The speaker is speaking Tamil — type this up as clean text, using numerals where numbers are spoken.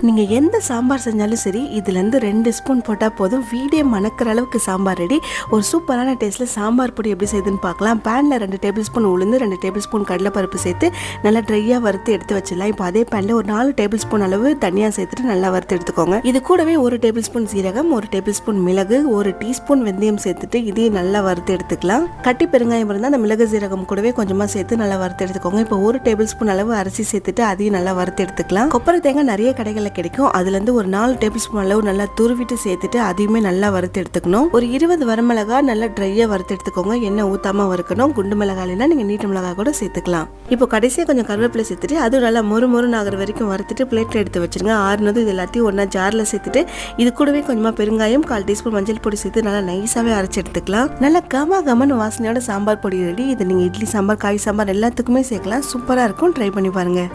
நீங்கள் எந்த சாம்பார் செஞ்சாலும் சரி இதுலேருந்து 2 ஸ்பூன் போட்டால் போதும், வீடே மணக்கிற அளவுக்கு சாம்பார் ரெடி. ஒரு சூப்பரான டேஸ்ட்டில் சாம்பார் பொடி எப்படி செய்யுதுன்னு பார்க்கலாம். பேனில் 2 டேபிள் ஸ்பூன் உளுந்து 2 டேபிள் ஸ்பூன் கடலைப்பருப்பு சேர்த்து நல்லா ட்ரையாக வறுத்து எடுத்து வச்சிடலாம். இப்போ அதே பேனில் ஒரு 4 டேபிள் ஸ்பூன் அளவு தனியாக சேர்த்துட்டு நல்லா வறுத்து எடுத்துக்கோங்க. இது கூடவே 1 டேபிள் ஸ்பூன் சீரகம், 1 டேபிள் ஸ்பூன் மிளகு, 1 டீஸ்பூன் வெந்தயம் சேர்த்துட்டு இதையும் நல்லா வறுத்து எடுத்துக்கலாம். கட்டி பெருங்காயம் இருந்தால் அந்த மிளகு சீரகம் கூடவே கொஞ்சமாக சேர்த்து நல்லா வறுத்து எடுத்துக்கோங்க. இப்போ 1 டேபிள் ஸ்பூன் அளவு அரிசி சேர்த்துட்டு அதையும் நல்லா வறுத்து எடுத்துக்கலாம். கொப்பரை தேங்காய் நிறைய கடைகளில் கிடைக்கும். அதுலேருந்து ஒரு 4 டேபிள் ஸ்பூன் அளவு நல்லா துருவிட்டு சேர்த்துட்டு அதையுமே நல்லா வறுத்து எடுத்துக்கணும். ஒரு 20 வரமிளகா நல்லா ட்ரையாக வறுத்து எடுத்துக்கோங்க. எண்ணெய் ஊற்றாமல் வறுக்கணும். குண்டு மிளகாயிலாம் நீங்கள் நீட்ட மிளகாய் கூட சேர்த்துக்கலாம். இப்போ கடைசியாக கொஞ்சம் கருவேப்பிலை சேர்த்துட்டு அதுவும் நல்லா மொறு ஆகிற வரைக்கும் வறுத்துட்டு பிளேட்டில் எடுத்து வச்சிருங்க. ஆறுனது இது எல்லாத்தையும் ஒன்றா ஜாரில் சேர்த்துட்டு இது கூடவே கொஞ்சமாக பெருங்காயம், 1/4 டீஸ்பூன் மஞ்சள் பொடி சேர்த்து நல்லா நைஸாகவே அரைச்சி எடுத்துக்கலாம். நல்லா கமன்னு வாசனையோட சாம்பார் பொடி ரெடி. இது நீங்கள் இட்லி சாம்பார், காய் சாம்பார் எல்லாத்துக்குமே சேர்க்கலாம். சூப்பராக இருக்கும். ட்ரை பண்ணி பாருங்கள்.